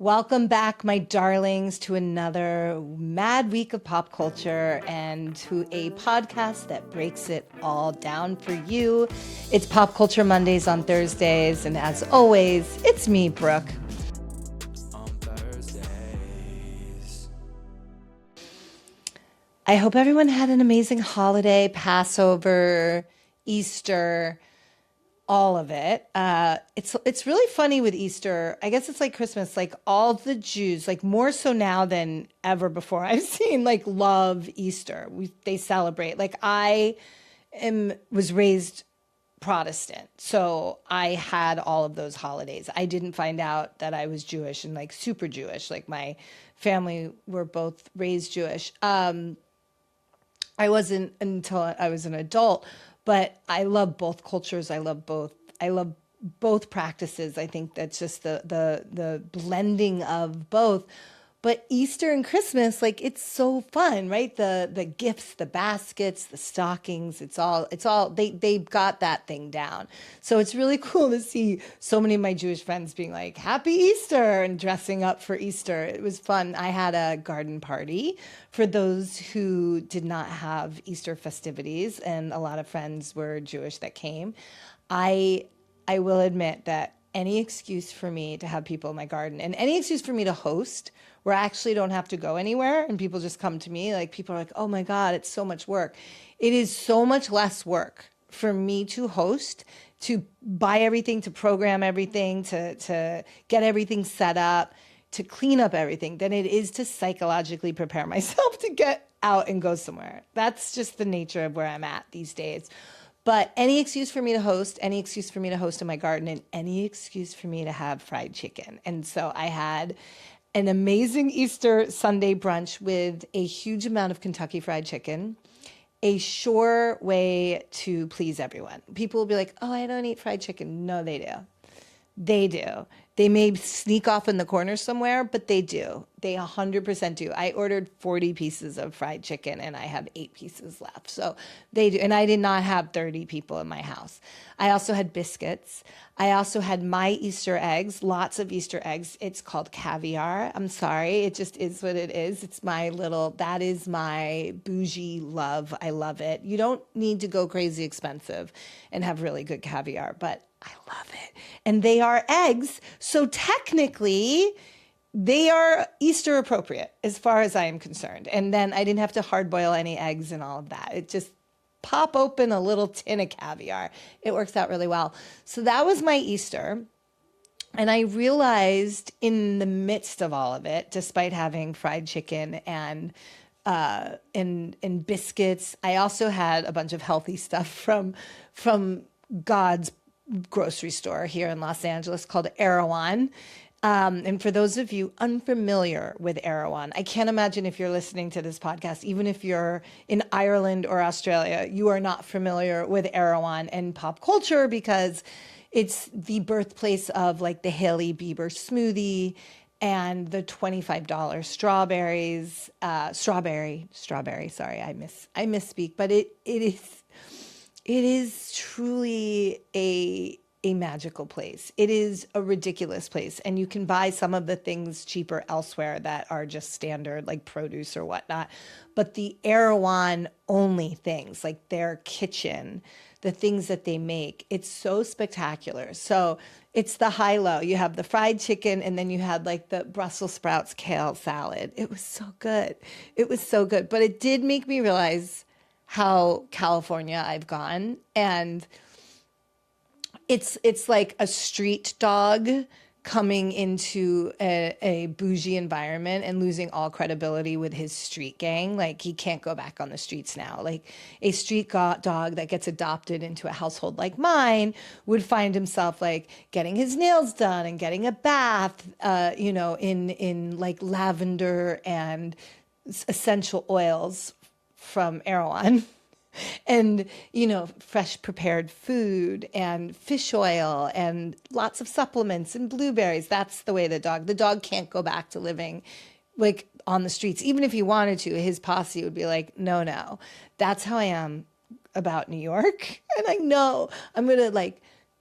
Welcome back, my darlings, to another mad week of pop culture and to a podcast that breaks it all down for you. It's Pop Culture Mondays on Thursdays, and as always, it's me, Brooke. On Thursdays. I hope everyone had an amazing holiday, Passover, Easter, all of it. It's really funny with Easter. I guess it's like Christmas. Like all the Jews, like more so now than ever before, I've seen like love Easter. They celebrate. Like was raised Protestant, so I had all of those holidays. I didn't find out that I was Jewish and like super Jewish. Like my family were both raised Jewish. I wasn't until I was an adult, but I love both cultures. I love both practices. I think that's just the blending of both. But Easter and Christmas, like it's so fun, right? The gifts, the baskets, the stockings, it's all they've got that thing down. So it's really cool to see so many of my Jewish friends being like, Happy Easter, and dressing up for Easter. It was fun. I had a garden party for those who did not have Easter festivities, and a lot of friends were Jewish that came. I will admit that any excuse for me to have people in my garden and any excuse for me to host where I actually don't have to go anywhere and people just come to me, like people are like, oh my God, it's so much work. It is so much less work for me to host, to buy everything, to program everything, to get everything set up, to clean up everything than it is to psychologically prepare myself to get out and go somewhere. That's just the nature of where I'm at these days. But any excuse for me to host, any excuse for me to host in my garden, and any excuse for me to have fried chicken. And so I had an amazing Easter Sunday brunch with a huge amount of Kentucky Fried Chicken, a sure way to please everyone. People will be like, oh, I don't eat fried chicken. No, they do. They do. They may sneak off in the corner somewhere, but they do. They 100% do. I ordered 40 pieces of fried chicken and I have 8 pieces left. So they do. And I did not have 30 people in my house. I also had biscuits. I also had my Easter eggs, lots of Easter eggs. It's called caviar. I'm sorry. It just is what it is. That is my bougie love. I love it. You don't need to go crazy expensive and have really good caviar, but I love it. And they are eggs. So technically, they are Easter appropriate as far as I am concerned. And then I didn't have to hard boil any eggs and all of that. It just pop open a little tin of caviar. It works out really well. So that was my Easter. And I realized in the midst of all of it, despite having fried chicken and biscuits, I also had a bunch of healthy stuff from God's grocery store here in Los Angeles called Erewhon. And for those of you unfamiliar with Erewhon, I can't imagine if you're listening to this podcast, even if you're in Ireland or Australia, you are not familiar with Erewhon and pop culture because it's the birthplace of like the Hailey Bieber smoothie and the $25 strawberry. Sorry, I misspeak, but it is truly a magical place. It is a ridiculous place. And you can buy some of the things cheaper elsewhere that are just standard, like produce or whatnot. But the Erewhon only things, like their kitchen, the things that they make, it's so spectacular. So it's the high-low. You have the fried chicken, and then you had like the Brussels sprouts kale salad. It was so good. It was so good. But it did make me realize how California I've gone, and it's like a street dog coming into a bougie environment and losing all credibility with his street gang. Like he can't go back on the streets now. Like a street dog that gets adopted into a household like mine would find himself like getting his nails done and getting a bath, in like lavender and essential oils from Erewhon. And, fresh prepared food and fish oil and lots of supplements and blueberries. That's the way the dog can't go back to living like on the streets. Even if he wanted to, his posse would be like, no. That's how I am about New York. And I know I'm going to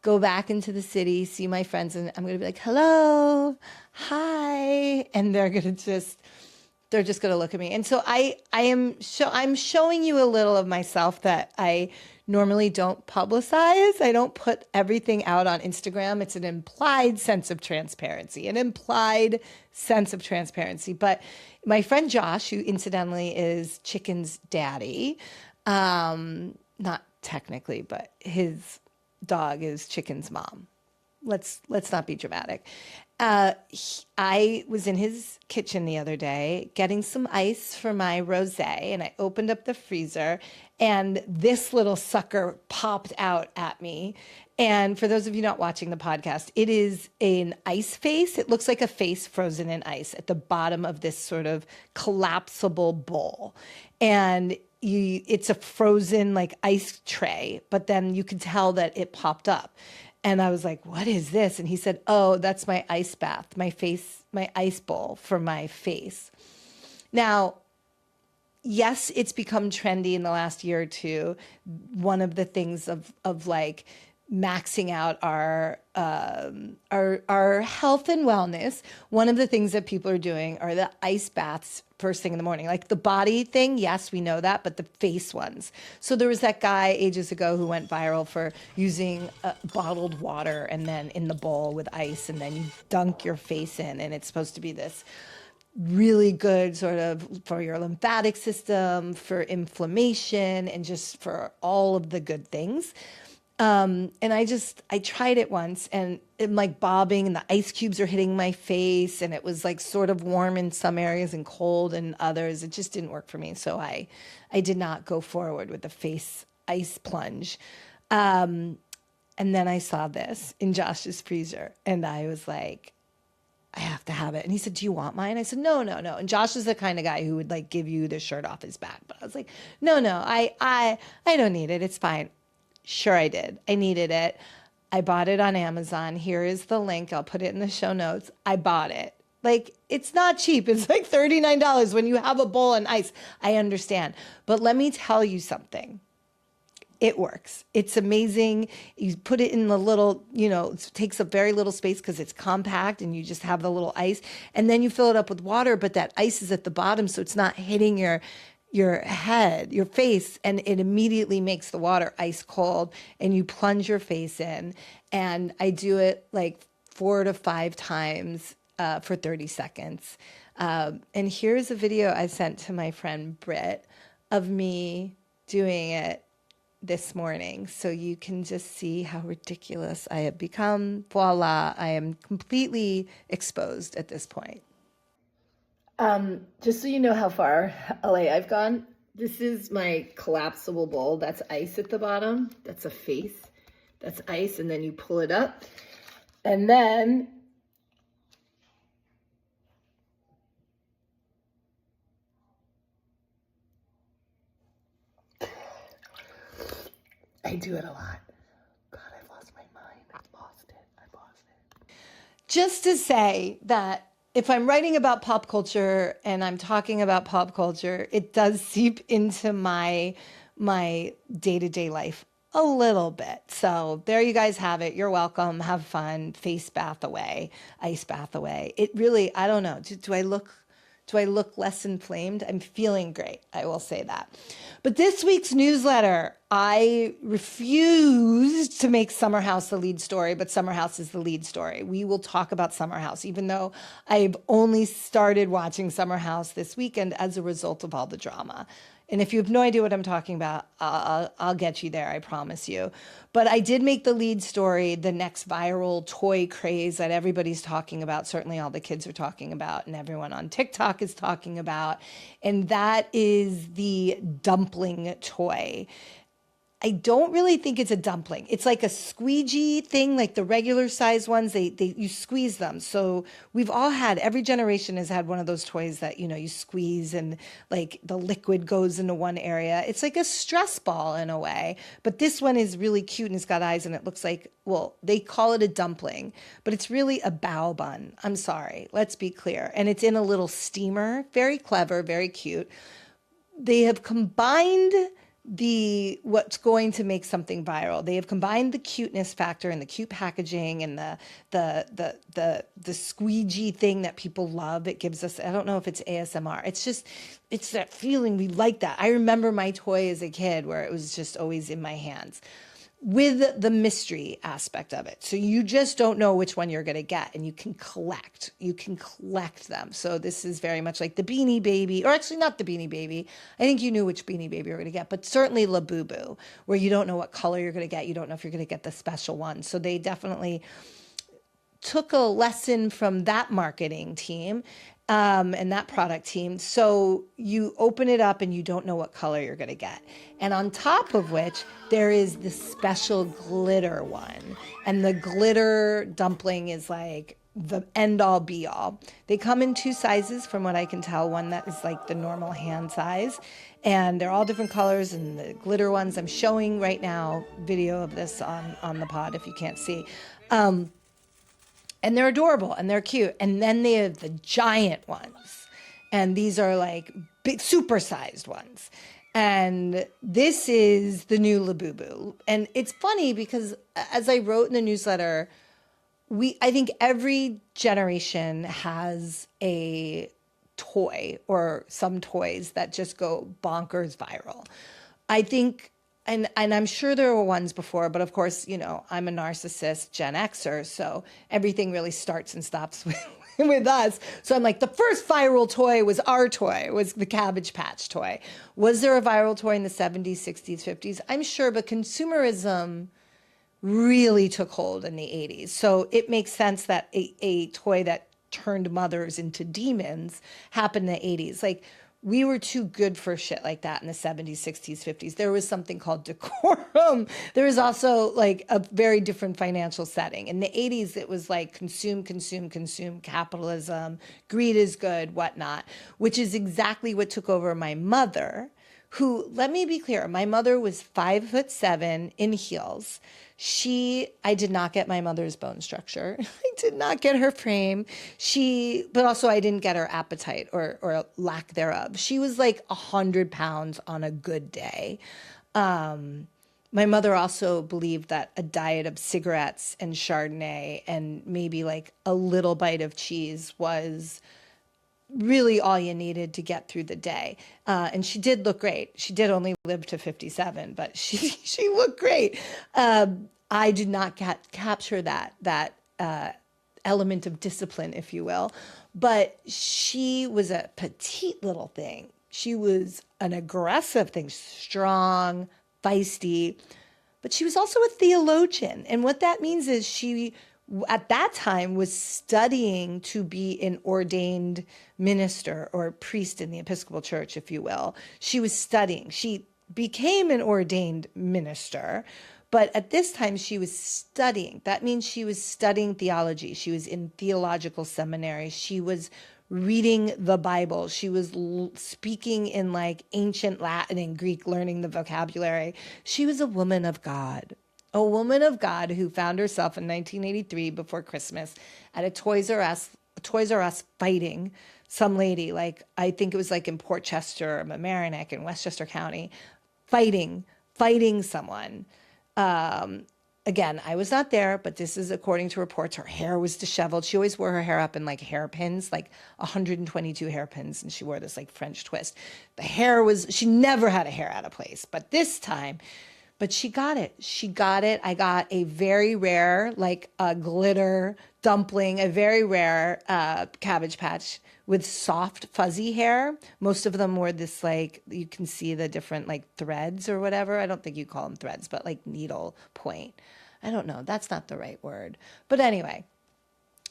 go back into the city, see my friends, and I'm going to be like, hello, hi, and they're just going to look at me. And so I'm showing you a little of myself that I normally don't publicize. I don't put everything out on Instagram. It's an implied sense of transparency, But my friend Josh, who incidentally is Chicken's daddy, not technically, but his dog is Chicken's mom. Let's not be dramatic. I was in his kitchen the other day getting some ice for my rosé, and I opened up the freezer, and this little sucker popped out at me. And for those of you not watching the podcast, it is an ice face. It looks like a face frozen in ice at the bottom of this sort of collapsible bowl. And it's a frozen like ice tray, but then you could tell that it popped up. And I was like, what is this? And he said, oh, that's my ice bath, my ice bowl for my face. Now, yes, it's become trendy in the last year or two. One of the things of like maxing out our health and wellness. One of the things that people are doing are the ice baths first thing in the morning, like the body thing. Yes, we know that, but the face ones. So there was that guy ages ago who went viral for using bottled water and then in the bowl with ice, and then you dunk your face in, and it's supposed to be this really good sort of for your lymphatic system, for inflammation, and just for all of the good things. And I tried it once, and I'm like bobbing, and the ice cubes are hitting my face, and it was like sort of warm in some areas and cold in others. It just didn't work for me. So I did not go forward with the face ice plunge. And then I saw this in Josh's freezer, and I was like, I have to have it. And he said, do you want mine? I said, no. And Josh is the kind of guy who would like give you the shirt off his back. But I was like, no, I don't need it. It's fine. Sure, I did. I needed it. I bought it on Amazon. Here is the link. I'll put it in the show notes. I bought it. Like, it's not cheap. It's like $39 when you have a bowl and ice. I understand. But let me tell you something. It works. It's amazing. You put it in the little, it takes up very little space because it's compact, and you just have the little ice. And then you fill it up with water, but that ice is at the bottom, so it's not hitting your head, your face, and it immediately makes the water ice cold, and you plunge your face in. And I do it like 4 to 5 times for 30 seconds. And here's a video I sent to my friend Britt of me doing it this morning, so you can just see how ridiculous I have become. Voila, I am completely exposed at this point. Just so you know how far LA I've gone, this is my collapsible bowl. That's ice at the bottom. That's a face. That's ice, and then you pull it up. And then I do it a lot. God, I've lost my mind. I lost it. Just to say that if I'm writing about pop culture and I'm talking about pop culture, it does seep into my day-to-day life a little bit. So there you guys have it. You're welcome. Have fun. Face bath away. Ice bath away. It really, I don't know. Do I look less inflamed? I'm feeling great. I will say that. But this week's newsletter, I refused to make Summer House the lead story, but Summer House is the lead story. We will talk about Summer House, even though I've only started watching Summer House this weekend as a result of all the drama. And if you have no idea what I'm talking about, I'll get you there, I promise you. But I did make the lead story the next viral toy craze that everybody's talking about. Certainly all the kids are talking about, and everyone on TikTok is talking about. And that is the dumpling toy. I don't really think it's a dumpling. It's like a squeegee thing, like the regular size ones. You squeeze them. So we've all had, every generation has had one of those toys that, you squeeze and like the liquid goes into one area. It's like a stress ball in a way, but this one is really cute and it's got eyes, and it looks like, well, they call it a dumpling, but it's really a bao bun. I'm sorry. Let's be clear. And it's in a little steamer. Very clever, very cute. They have combined what's going to make something viral. They have combined the cuteness factor and the cute packaging and the squeegee thing that people love. It gives us, I don't know if it's ASMR. It's that feeling. We like that. I remember my toy as a kid where it was just always in my hands, with the mystery aspect of it. So you just don't know which one you're going to get, and you can collect them. So this is very much like the Beanie Baby, or actually not the Beanie Baby. I think you knew which Beanie Baby you're going to get, but certainly Labubu, where you don't know what color you're going to get. You don't know if you're going to get the special one. So they definitely took a lesson from that marketing team and that product team. So you open it up and you don't know what color you're going to get. And on top of which, there is the special glitter one. And the glitter dumpling is like the end all be all. They come in 2 sizes from what I can tell. One that is like the normal hand size. And they're all different colors. And the glitter ones, I'm showing right now video of this on the pod if you can't see. And they're adorable and they're cute. And then they have the giant ones. And these are like big, supersized ones. And this is the new Labubu. And it's funny because as I wrote in the newsletter, I think every generation has a toy or some toys that just go bonkers viral. I think, and I'm sure there were ones before, but of course, I'm a narcissist Gen Xer, so everything really starts and stops with us. So I'm like, the first viral toy was our toy, was the Cabbage Patch toy. Was there a viral toy in the 70s, 60s, 50s? I'm sure, but consumerism really took hold in the 80s. So it makes sense that a toy that turned mothers into demons happened in the 80s. Like, we were too good for shit like that in the 70s, 60s, 50s. There was something called decorum. There was also like a very different financial setting. In the 80s, it was like consume, capitalism, greed is good, whatnot, which is exactly what took over my mother, who, let me be clear, my mother was 5'7" in heels. I did not get my mother's bone structure. I did not get her frame. But also I didn't get her appetite or lack thereof. She was like 100 pounds on a good day. My mother also believed that a diet of cigarettes and Chardonnay and maybe like a little bite of cheese was really all you needed to get through the day. And she did look great. She did only live to 57, but she looked great. I did not capture that element of discipline, if you will. But she was a petite little thing. She was an aggressive thing, strong, feisty. But she was also a theologian. And what that means is she, at that time, was studying to be an ordained minister or priest in the Episcopal Church, if you will. She was studying. She became an ordained minister, but at this time she was studying. That means she was studying theology. She was in theological seminary. She was reading the Bible. She was speaking in like ancient Latin and Greek, learning the vocabulary. She was a woman of God. A woman of God who found herself in 1983 before Christmas at a Toys R Us fighting some lady, like I think it was like in Port Chester, Mamaroneck in Westchester County, fighting someone. Again, I was not there, but this is according to reports. Her hair was disheveled. She always wore her hair up in like hairpins, like 122 hairpins, and she wore this like French twist. She never had a hair out of place, but this time. But she got it. I got a very rare, like a glitter dumpling, a very rare Cabbage Patch with soft, fuzzy hair. Most of them were this, like, you can see the different, like, threads or whatever. I don't think you call them threads, but like needle point. I don't know. That's not the right word. But anyway,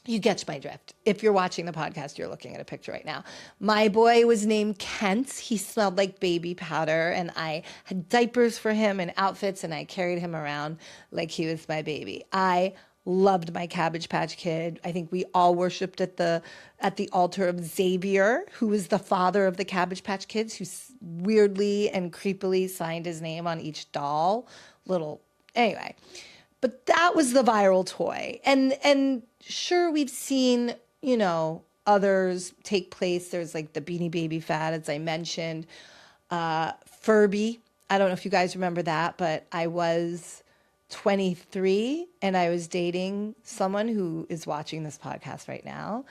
you get my drift. If you're watching the podcast, you're looking at a picture right now. My boy was named Kent. He smelled like baby powder, and I had diapers for him and outfits, and I carried him around like he was my baby. I loved my Cabbage Patch Kid. I think we all worshipped at the altar of Xavier, who was the father of the Cabbage Patch Kids, who weirdly and creepily signed his name on each doll. Anyway. But that was the viral toy. And sure, we've seen, others take place. There's like the Beanie Baby fad, as I mentioned. Furby. I don't know if you guys remember that, but I was 23 and I was dating someone who is watching this podcast right now.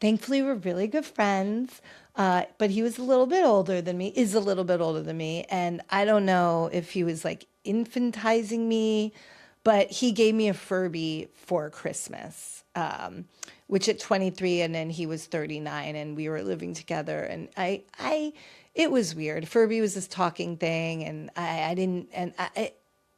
Thankfully, we're really good friends. But he was a little bit older than me, is a little bit older than me. And I don't know if he was like infantizing me, but he gave me a Furby for Christmas, which at 23, and then he was 39 and we were living together. And it was weird. Furby was this talking thing and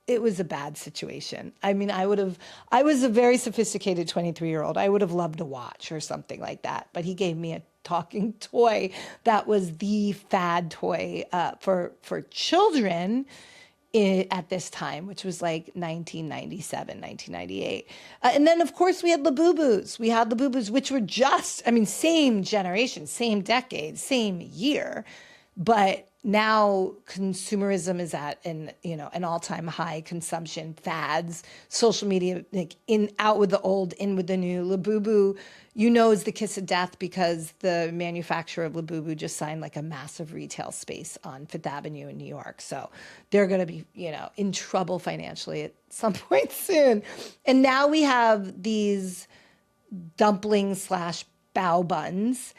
it was a bad situation. I mean, I was a very sophisticated 23-year-old. I would have loved to watch or something like that. But he gave me a talking toy that was the fad toy for children at this time, which was like 1997, 1998. And then, of course, we had Labubu's. We had Labubu's, which were same generation, same decade, same year. But now consumerism is at an all-time high. Consumption, fads, social media, like out with the old, in with the new. Labubu, is the kiss of death because the manufacturer of Labubu just signed like a massive retail space on Fifth Avenue in New York. So they're going to be, in trouble financially at some point soon. And now we have these dumplings / bao buns.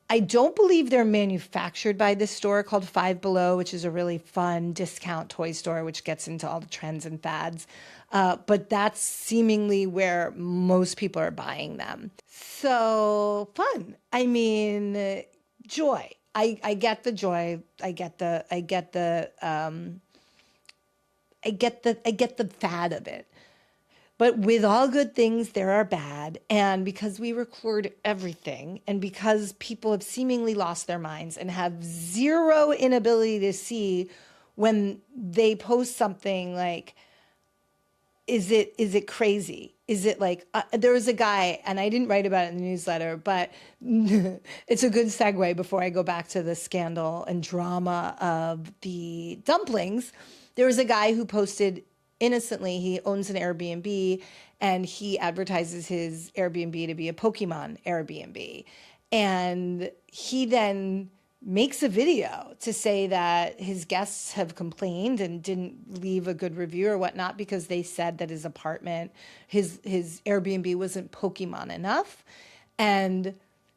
I don't believe they're manufactured by this store called Five Below, which is a really fun discount toy store, which gets into all the trends and fads. But that's seemingly where most people are buying them. So fun. I mean, joy. I get the joy. I get the fad of it. But with all good things, there are bad. And because we record everything, and because people have seemingly lost their minds and have zero inability to see when they post something like, is it crazy? Is it like, there was a guy, and I didn't write about it in the newsletter, but it's a good segue before I go back to the scandal and drama of the dumplings. There was a guy who posted innocently, he owns an Airbnb and he advertises his Airbnb to be a Pokemon Airbnb. And he then makes a video to say that his guests have complained and didn't leave a good review or whatnot because they said that his apartment, his Airbnb wasn't Pokemon enough. And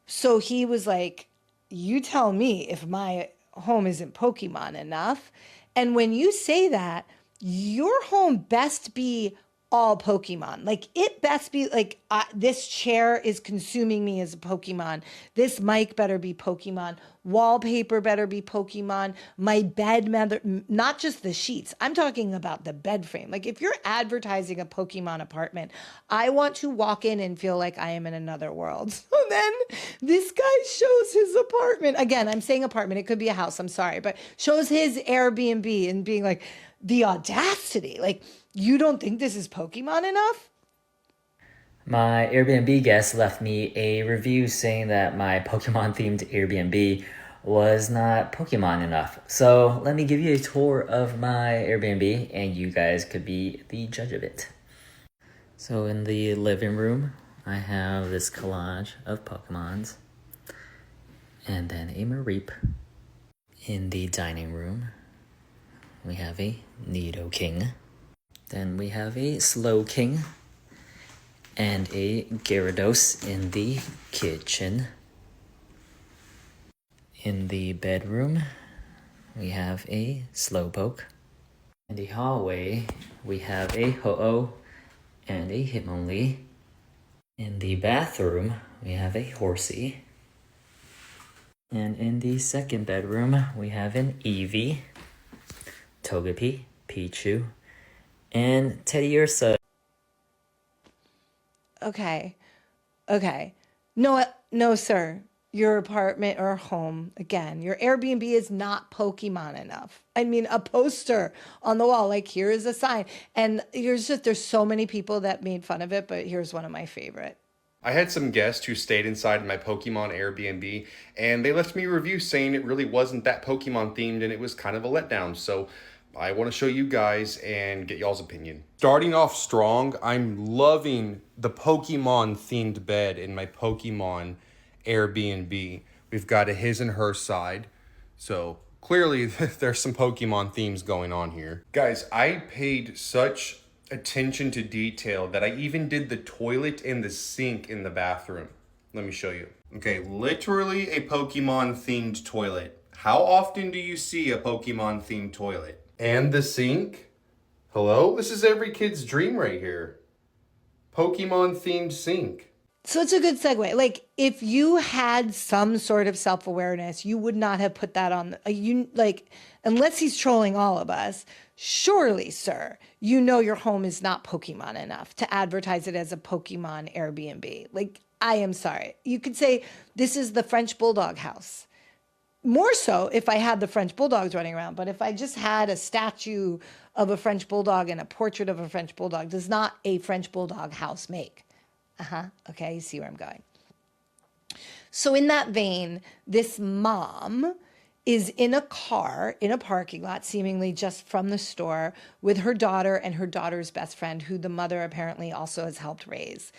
so he was like, you tell me if my home isn't Pokemon enough. And when you say that, your home best be all Pokemon. Like, it best be like, this chair is consuming me as a Pokemon. This mic better be Pokemon. Wallpaper better be Pokemon. My bed, not just the sheets. I'm talking about the bed frame. Like, if you're advertising a Pokemon apartment, I want to walk in and feel like I am in another world. So then this guy shows his apartment. Again, I'm saying apartment. It could be a house. I'm sorry. But shows his Airbnb and being like, the audacity. Like, you don't think this is Pokemon enough? My Airbnb guest left me a review saying that my Pokemon-themed Airbnb was not Pokemon enough. So let me give you a tour of my Airbnb, and you guys could be the judge of it. So in the living room, I have this collage of Pokemons, and then a Mareep. In the dining room, we have a Nidoking. Then we have a Slowking and a Gyarados in the kitchen. In the bedroom, we have a Slowpoke. In the hallway, we have a Ho-Oh and a Hitmonlee. In the bathroom, we have a Horsey. And in the second bedroom, we have an Eevee, Togepi, Pichu, and Teddiursa. Okay. No, sir. Your apartment or home, again, your Airbnb is not Pokemon enough. I mean, a poster on the wall, like, here is a sign. And there's so many people that made fun of it, but here's one of my favorite. I had some guests who stayed inside my Pokemon Airbnb, and they left me a review saying it really wasn't that Pokemon themed and it was kind of a letdown. So I want to show you guys and get y'all's opinion. Starting off strong, I'm loving the Pokemon themed bed in my Pokemon Airbnb. We've got a his and her side. So Clearly, there's some Pokemon themes going on here. Guys, I paid such attention to detail that I even did the toilet and the sink in the bathroom. Let me show you. Okay, literally a Pokemon themed toilet. How often do you see a Pokemon themed toilet? And the sink? Hello? This is every kid's dream right here. Pokemon themed sink. So it's a good segue. Like, if you had some sort of self-awareness, you would not have put that on. Unless he's trolling all of us, surely, sir, you know your home is not Pokemon enough to advertise it as a Pokemon Airbnb. Like, I am sorry. You could say this is the French Bulldog house. More so if I had the French Bulldogs running around. But if I just had a statue of a French Bulldog and a portrait of a French Bulldog, does not a French Bulldog house make? Okay, you see where I'm going. So in that vein, this mom is in a car in a parking lot, seemingly just from the store, with her daughter and her daughter's best friend, who the mother apparently also has helped raise.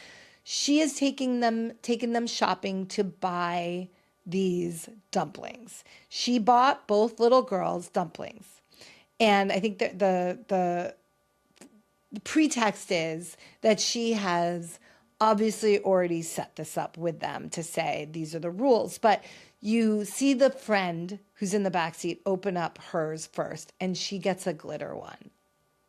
She is taking them shopping to buy these dumplings. She bought both little girls dumplings. And I think that the pretext is that she has obviously already set this up with them to say these are the rules. But you see the friend who's in the backseat open up hers first, and she gets a glitter one.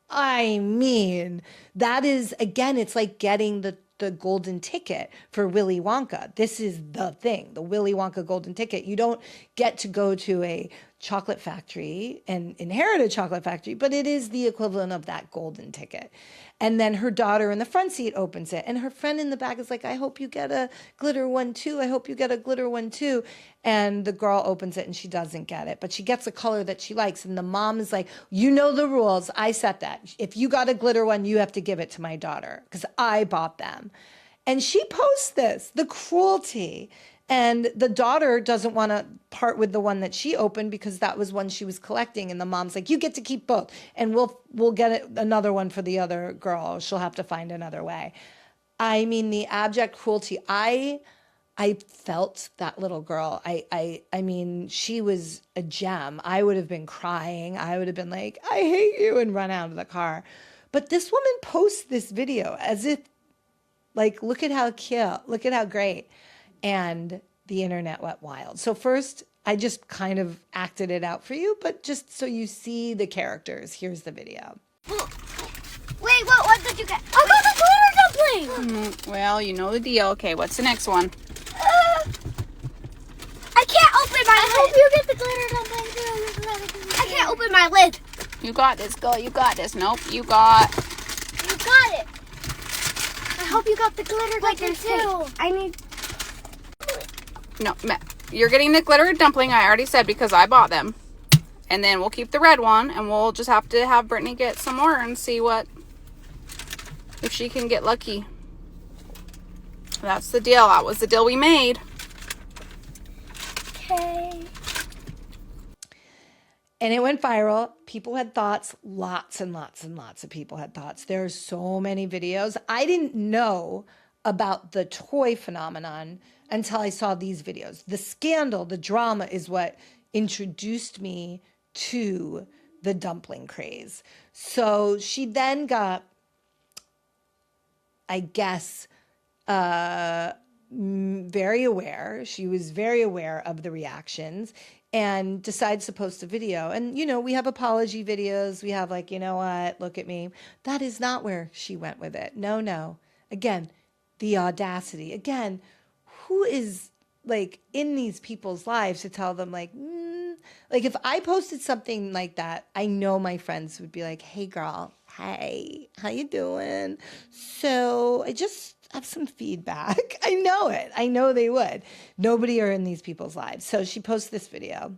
I mean, that is, again, it's like getting the golden ticket for Willy Wonka. This is the thing, the Willy Wonka golden ticket. You don't get to go to a chocolate factory and inherit a chocolate factory, but it is the equivalent of that golden ticket. And then her daughter in the front seat opens it, and her friend in the back is like, I hope you get a glitter one too. I hope you get a glitter one too. And the girl opens it and she doesn't get it, but she gets a color that she likes. And the mom is like, you know the rules. I set that. If you got a glitter one, you have to give it to my daughter because I bought them. And she posts this, the cruelty. And the daughter doesn't want to part with the one that she opened because that was one she was collecting. And the mom's like, you get to keep both. And we'll get another one for the other girl. She'll have to find another way. I mean, the abject cruelty. I felt that little girl. I mean, she was a gem. I would have been crying. I would have been like, I hate you, and run out of the car. But this woman posts this video as if, like, look at how cute. Look at how great. And the internet went wild. So first, I just kind of acted it out for you, but just so you see the characters, here's the video. Wait, what did you get? I got the glitter dumpling! Well, you know the deal. Okay, what's the next one? I can't open my lid. I hope you get the glitter dumpling. I can't open my lid. You got this, girl. You got this. Nope, you got it. I hope you got the glitter dumpling too. I need... No, you're getting the glitter dumpling, I already said, because I bought them. And then we'll keep the red one, and we'll just have to have Brittany get some more and see if she can get lucky. That's the deal. That was the deal we made. Okay. And it went viral. People had thoughts. Lots and lots and lots of people had thoughts. There are so many videos. I didn't know about the toy phenomenon until I saw these videos. The scandal, the drama is what introduced me to the dumpling craze. So she then got, I guess, very aware. She was very aware of the reactions and decides to post a video. And, you know, we have apology videos. We have like, you know what, look at me. That is not where she went with it. No. Again, the audacity. Again, who is like in these people's lives to tell them like if I posted something like that, I know my friends would be like, hey girl, hey, how you doing? So I just have some feedback. I know it. I know they would. Nobody are in these people's lives. So she posts this video.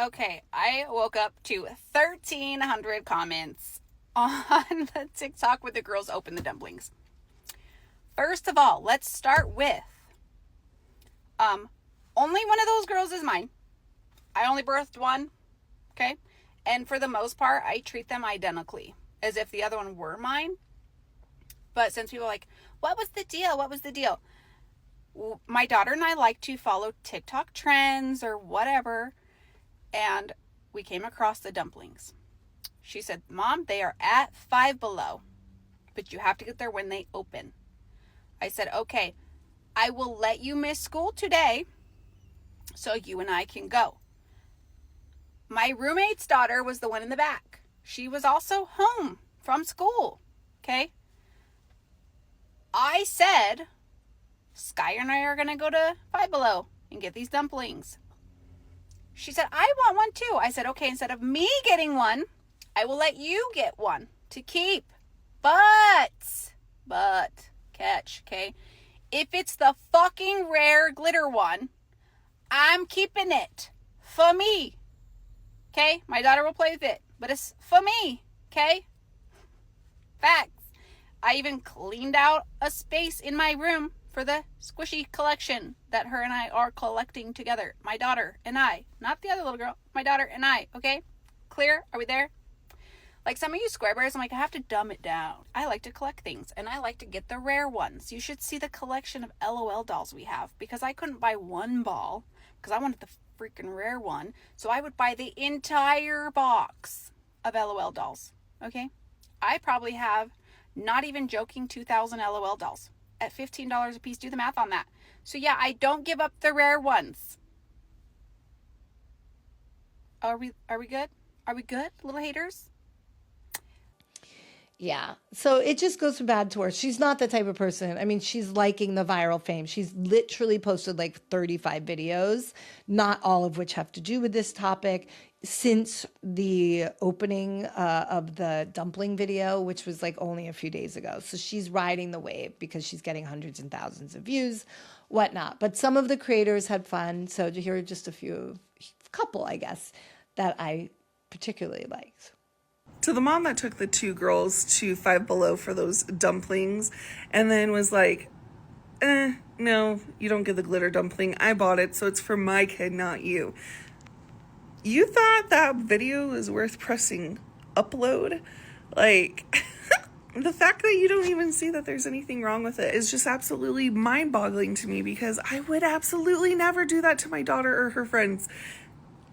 Okay, I woke up to 1,300 comments on the TikTok where the girls open the dumplings. First of all, let's start with, only one of those girls is mine. I only birthed one, okay? And for the most part, I treat them identically, as if the other one were mine. But since people are like, what was the deal? What was the deal? My daughter and I like to follow TikTok trends or whatever. and we came across the dumplings. She said, Mom, they are at Five Below, but you have to get there when they open. I said, okay, I will let you miss school today so you and I can go. My roommate's daughter was the one in the back. She was also home from school, okay? I said, Sky and I are going to go to Five Below and get these dumplings. She said, I want one too. I said, okay, instead of me getting one, I will let you get one to keep. But, catch, okay? If it's the fucking rare glitter one, I'm keeping it for me. Okay? My daughter will play with it, but it's for me. Okay? Facts. I even cleaned out a space in my room for the squishy collection that her and I are collecting together. My daughter and I. Not the other little girl. My daughter and I. Okay? Clear? Are we there? Like some of you square bears, I'm like, I have to dumb it down. I like to collect things, and I like to get the rare ones. You should see the collection of LOL dolls we have, because I couldn't buy one ball, because I wanted the freaking rare one, so I would buy the entire box of LOL dolls, okay? I probably have, not even joking, 2,000 LOL dolls at $15 a piece. Do the math on that. So yeah, I don't give up the rare ones. Are we good? Are we good, little haters? Yeah. So it just goes from bad to worse. She's not the type of person. I mean, she's liking the viral fame. She's literally posted like 35 videos, not all of which have to do with this topic, since the opening of the dumpling video, which was like only a few days ago. So she's riding the wave because she's getting hundreds and thousands of views, whatnot. But some of the creators had fun. So here are just couple, I guess, that I particularly liked. To the mom that took the two girls to Five Below for those dumplings and then was like, no, you don't get the glitter dumpling. I bought it, so it's for my kid, not you. You thought that video was worth pressing upload? Like, the fact that you don't even see that there's anything wrong with it is just absolutely mind-boggling to me, because I would absolutely never do that to my daughter or her friends.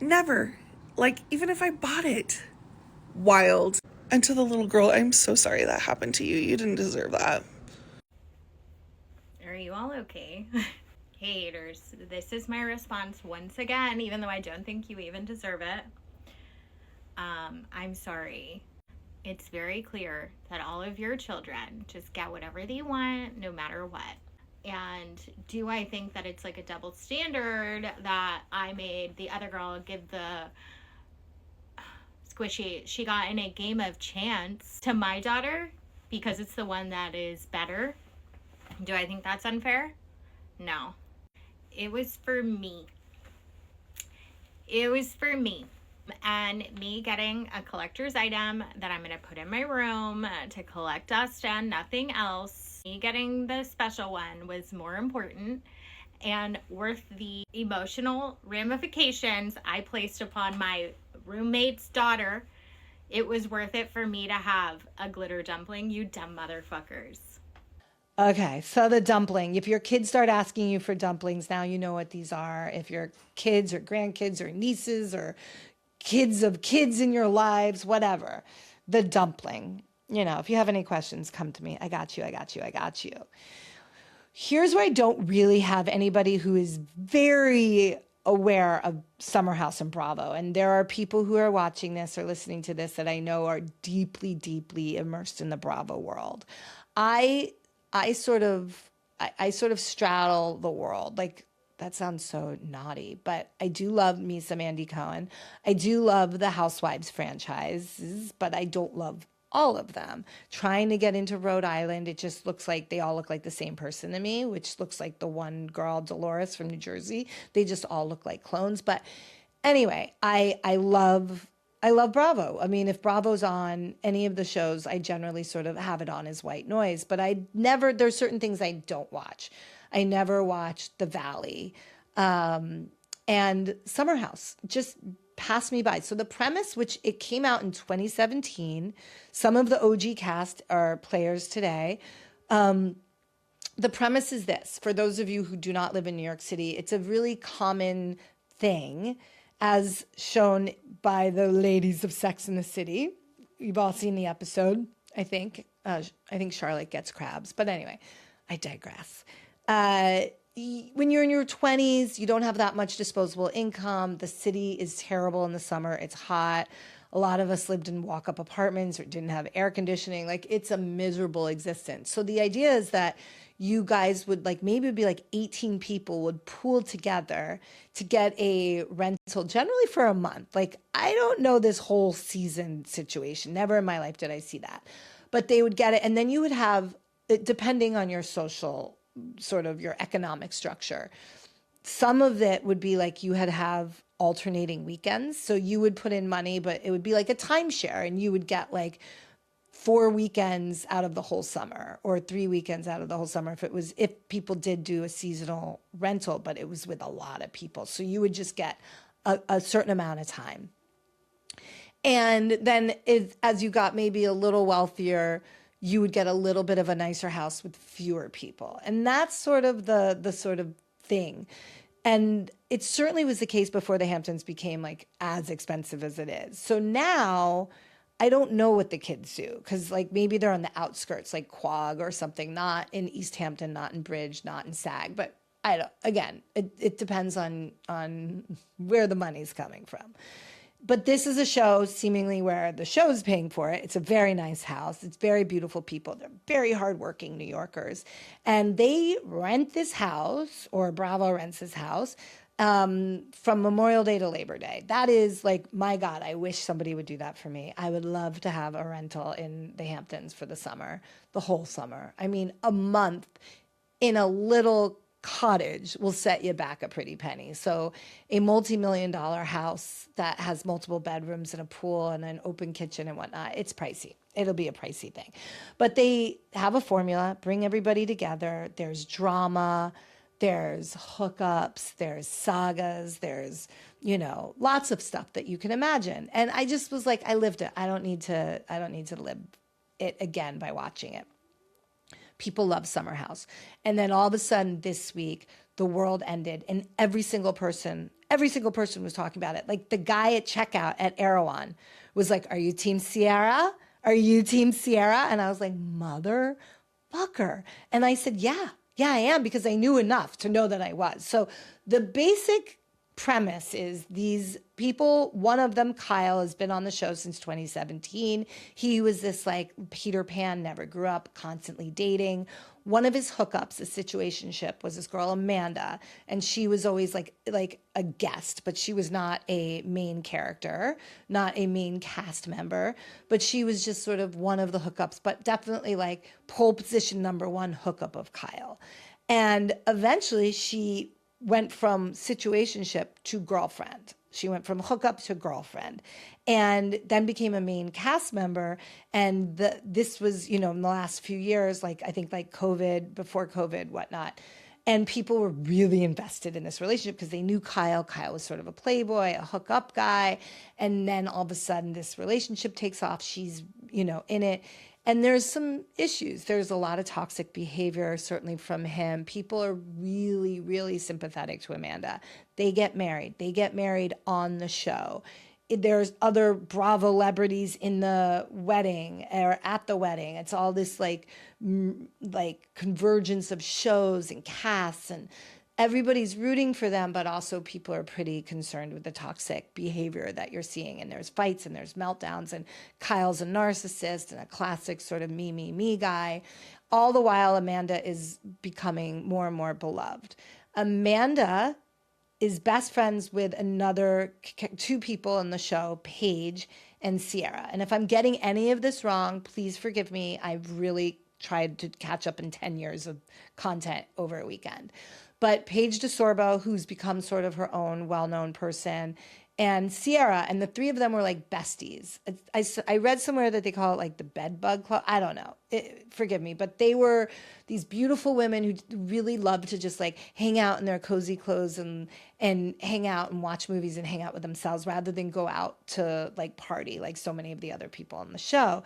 Never. Like, even if I bought it. Wild. And to the little girl, I'm so sorry that happened to you. You didn't deserve that. Are you all okay? Hey, haters, this is my response once again, even though I don't think you even deserve it. I'm sorry. It's very clear that all of your children just get whatever they want, no matter what. And do I think that it's like a double standard that I made the other girl give the squishy she got in a game of chance to my daughter because it's the one that is better? Do I think that's unfair? No. It was for me. It was for me. And me getting a collector's item that I'm going to put in my room to collect dust and nothing else. Me getting the special one was more important and worth the emotional ramifications I placed upon my roommate's daughter. It was worth it for me to have a glitter dumpling, you dumb motherfuckers. Okay, so the dumpling. If your kids start asking you for dumplings, now you know what these are. If your kids or grandkids or nieces or kids of kids in your lives, whatever, the dumpling. You know, if you have any questions, come to me. I got you. Here's where I don't really have anybody who is very aware of Summer House and Bravo. And there are people who are watching this or listening to this that I know are deeply, deeply immersed in the Bravo world. I sort of straddle the world. Like, that sounds so naughty, but I do love me some Andy Cohen. I do love the Housewives franchises, but I don't love all of them. Trying to get into Rhode Island, it just looks like they all look like the same person to me, which looks like the one girl, Dolores from New Jersey. They just all look like clones. But anyway, I love Bravo. I mean, if Bravo's on any of the shows, I generally sort of have it on as white noise, but there's certain things I don't watch. I never watched The Valley. And Summer House just passed me by. So the premise, which it came out in 2017, some of the OG cast are players today. The premise is this. For those of you who do not live in New York City, it's a really common thing. as shown by the ladies of Sex and the City. You've all seen the episode, I think. I think Charlotte gets crabs. But anyway, I digress. When you're in your 20s, you don't have that much disposable income. The city is terrible in the summer. It's hot. A lot of us lived in walk-up apartments or didn't have air conditioning. Like, it's a miserable existence. So the idea is that you guys would, like, maybe it'd be like 18 people would pool together to get a rental, generally for a month. Like, I don't know this whole season situation. Never in my life did I see that. But they would get it. And then you would have, depending on your social, sort of your economic structure, some of it would be like you had to have alternating weekends. So you would put in money, but it would be like a timeshare, and you would get like 4 weekends out of the whole summer, or 3 weekends out of the whole summer if people did do a seasonal rental, but it was with a lot of people. So you would just get a certain amount of time. And then as you got maybe a little wealthier, you would get a little bit of a nicer house with fewer people. And that's sort of the sort of thing. And it certainly was the case before the Hamptons became like as expensive as it is. So now I don't know what the kids do, because like maybe they're on the outskirts, like Quogue or something, not in East Hampton, not in Bridge, not in Sag. But it depends on where the money's coming from. But this is a show seemingly where the show is paying for it. It's a very nice house. It's very beautiful people. They're very hardworking New Yorkers. And they rent this house, or Bravo rents this house, from Memorial Day to Labor Day. That is like, my God, I wish somebody would do that for me. I would love to have a rental in the Hamptons for the summer, the whole summer. I mean, a month in a little cottage will set you back a pretty penny. So a multi-million-dollar house that has multiple bedrooms and a pool and an open kitchen and whatnot, it's pricey. It'll be a pricey thing. But they have a formula, bring everybody together. There's drama, there's hookups, there's sagas, there's, lots of stuff that you can imagine. And I just was like, I lived it. I don't need to live it again by watching it. People love Summer House. And then all of a sudden this week, the world ended, and every single person was talking about it. Like the guy at checkout at Erewhon was like, "Are you Team Sierra? Are you Team Sierra?" And I was like, motherfucker. And I said, yeah, I am, because I knew enough to know that I was. So the basic premise is these people, one of them, Kyle, has been on the show since 2017. He was this like Peter Pan, never grew up, constantly dating. One of his hookups, a situationship, was this girl, Amanda, and she was always like a guest, but she was not a main character, not a main cast member, but she was just sort of one of the hookups, but definitely like pole position number one hookup of Kyle. And eventually she went from situationship to girlfriend. She went from hookup to girlfriend, and then became a main cast member. And this was, in the last few years, like I think like COVID, before COVID, whatnot. And people were really invested in this relationship because they knew Kyle. Kyle was sort of a playboy, a hookup guy. And then all of a sudden this relationship takes off. She's, in it. And there's some issues. There's a lot of toxic behavior, certainly from him. People are really, really sympathetic to Amanda. They get married. They get married on the show. There's other Bravo celebrities in the wedding or at the wedding. It's all this like convergence of shows and casts, and everybody's rooting for them, but also people are pretty concerned with the toxic behavior that you're seeing. And there's fights and there's meltdowns, and Kyle's a narcissist and a classic sort of me guy. All the while, Amanda is becoming more and more beloved. Amanda is best friends with another two people in the show, Paige and Sierra. And if I'm getting any of this wrong, please forgive me. I've really tried to catch up in 10 years of content over a weekend. But Paige DeSorbo, who's become sort of her own well-known person, and Sierra, and the three of them were like besties. I read somewhere that they call it like the bed bug club. I don't know. Forgive me. But they were these beautiful women who really loved to just like hang out in their cozy clothes and hang out and watch movies and hang out with themselves rather than go out to like party like so many of the other people on the show.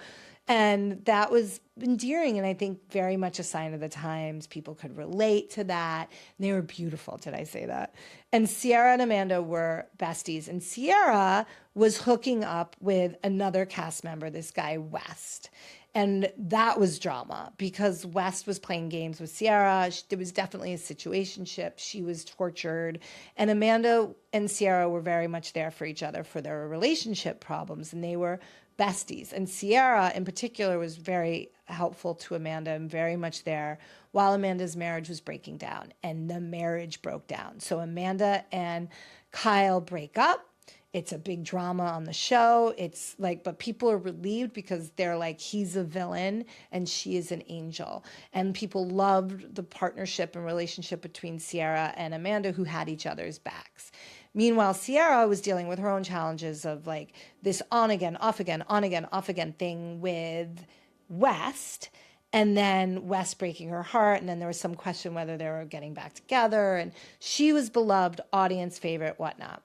And that was endearing, and I think very much a sign of the times. People could relate to that. And they were beautiful. Did I say that? And Sierra and Amanda were besties. And Sierra was hooking up with another cast member, this guy, West. And that was drama because West was playing games with Sierra. There was definitely a situationship. She was tortured. And Amanda and Sierra were very much there for each other for their relationship problems. And they were besties. And Sierra in particular was very helpful to Amanda and very much there while Amanda's marriage was breaking down. And the marriage broke down. So Amanda and Kyle break up. It's a big drama on the show. It's like, but people are relieved because they're like, he's a villain and she is an angel. And people loved the partnership and relationship between Sierra and Amanda, who had each other's backs. Meanwhile, Sierra was dealing with her own challenges of like this on again, off again, on again, off again thing with West. And then West breaking her heart. And then there was some question whether they were getting back together. And she was beloved, audience favorite, whatnot.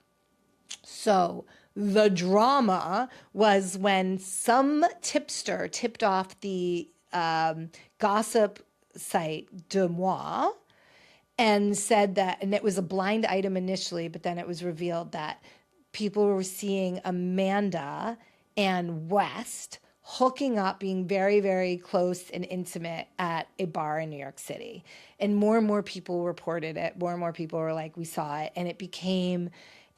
So the drama was when some tipster tipped off the gossip site De Moi and said that, and it was a blind item initially, but then it was revealed that people were seeing Amanda and West hooking up, being very, very close and intimate at a bar in New York City. And more people reported it. More and more people were like, we saw it. And it became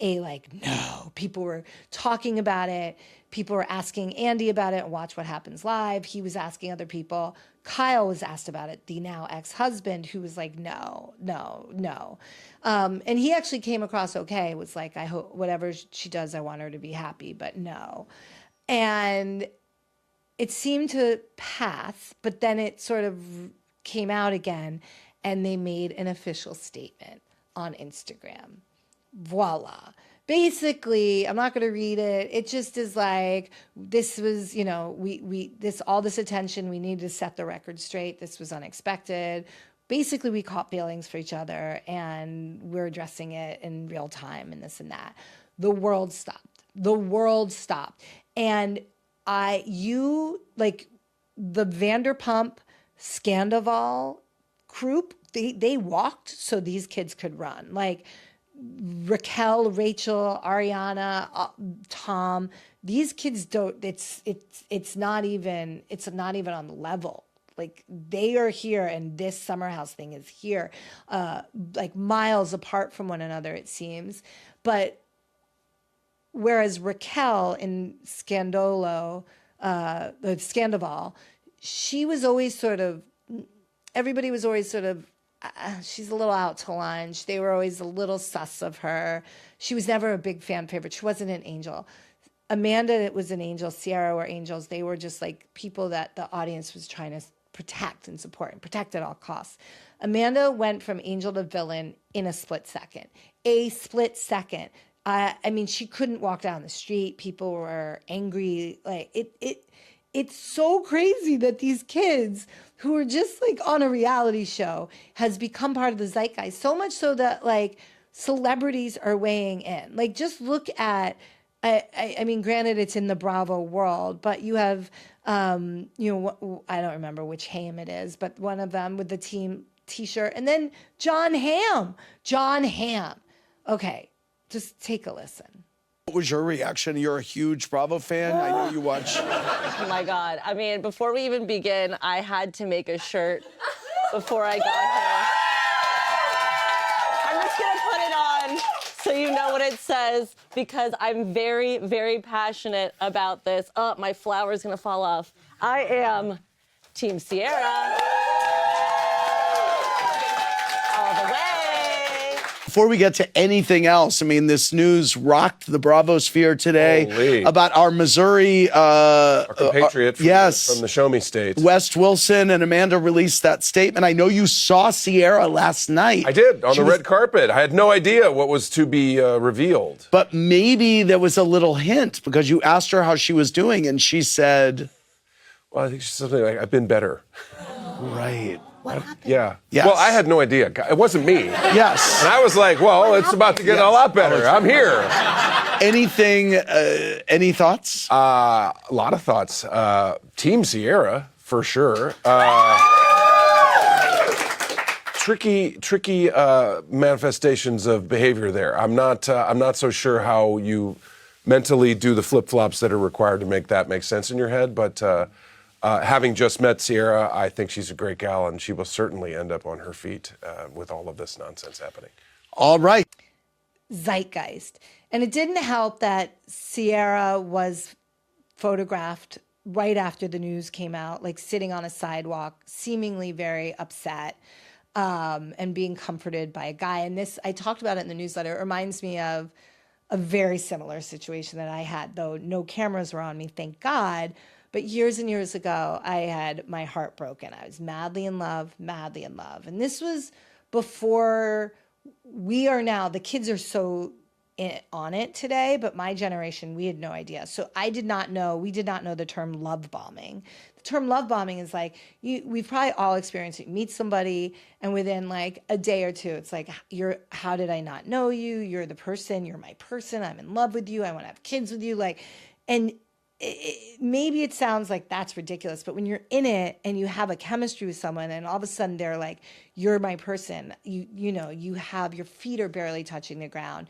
no. People were talking about it. People were asking Andy about it and Watch What Happens Live. He was asking other people. Kyle was asked about it, the now ex-husband, who was like, no. And he actually came across okay. It was like, I hope whatever she does, I want her to be happy, but no. And it seemed to pass, but then it sort of came out again, and they made an official statement on Instagram. Voila. Basically, I'm not going to read it. It just is like, this was, all this attention, we needed to set the record straight. This was unexpected. Basically, we caught feelings for each other and we're addressing it in real time and this and that. The world stopped. And the Vanderpump Scandival group, they walked so these kids could run. Like, Raquel, Rachel, Ariana, Tom, these kids don't, it's not even on the level. Like, they are here and this summer house thing is here, like miles apart from one another, it seems. But whereas Raquel in Scandival, she was always everybody was always she's a little out to lunch. They were always a little sus of her. She was never a big fan favorite. She wasn't an angel. Amanda was an angel. Sierra were angels. They were just like people that the audience was trying to protect and support and protect at all costs. Amanda went from angel to villain in a split second. I mean, she couldn't walk down the street. People were angry. Like it's so crazy that these kids who are just like on a reality show has become part of the zeitgeist. So much so that like celebrities are weighing in. Like, just look at, I mean, granted it's in the Bravo world, but you have, I don't remember which Ham it is, but one of them with the team t-shirt, and then John Hamm. Okay, just take a listen. What was your reaction? You're a huge Bravo fan. I know you watch. Oh my God. I mean, before we even begin, I had to make a shirt before I got here. I'm just gonna put it on so you know what it says, because I'm very, very passionate about this. Oh, my flower's gonna fall off. I am Team Sierra. All the way. Before we get to anything else, I mean, this news rocked the Bravosphere today about our Missouri our compatriot from, yes, from the Show Me State. West Wilson and Amanda released that statement. I know you saw Sierra last night. I did, on the red carpet. I had no idea what was to be revealed. But maybe there was a little hint, because you asked her how she was doing, and she said... Well, I think she's something like, I've been better. Right. What happened? Yeah. Yes. Well, I had no idea. It wasn't me. Yes. And I was like, well, it's about to get a lot better. I'm here. Anything, any thoughts? A lot of thoughts. Team Sierra, for sure. Tricky manifestations of behavior there. I'm not so sure how you mentally do the flip-flops that are required to make that make sense in your head, but having just met Sierra, I think she's a great gal, and she will certainly end up on her feet with all of this nonsense happening. All right. Zeitgeist. And it didn't help that Sierra was photographed right after the news came out, like sitting on a sidewalk, seemingly very upset, and being comforted by a guy. And this, I talked about it in the newsletter. It reminds me of a very similar situation that I had, though no cameras were on me, thank God. But years and years ago, I had my heart broken. I was madly in love. And this was before we are now, the kids are so on it today, but my generation, we had no idea. So we did not know the term love bombing. The term love bombing is like, we've probably all experienced it. You meet somebody and within like a day or two, it's like, how did I not know you? You're the person, you're my person. I'm in love with you. I want to have kids with you. Like, and maybe it sounds like that's ridiculous, but when you're in it and you have a chemistry with someone and all of a sudden they're like, you're my person, you have, your feet are barely touching the ground.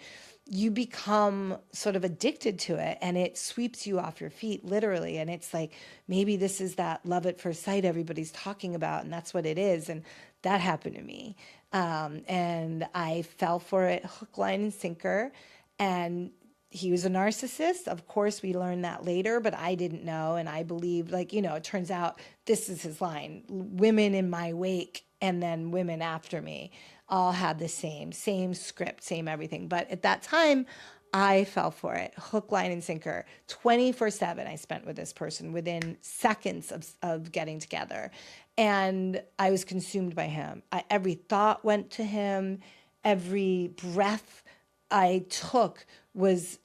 You become sort of addicted to it and it sweeps you off your feet, literally. And it's like, maybe this is that love at first sight everybody's talking about, and that's what it is. And that happened to me. And I fell for it hook, line, and sinker. And he was a narcissist. Of course, we learned that later, but I didn't know. And I believed, it turns out this is his line. Women in my wake and then women after me all had the same script, same everything. But at that time, I fell for it. Hook, line, and sinker. 24/7 I spent with this person within seconds of getting together. And I was consumed by him. Every thought went to him. Every breath I took was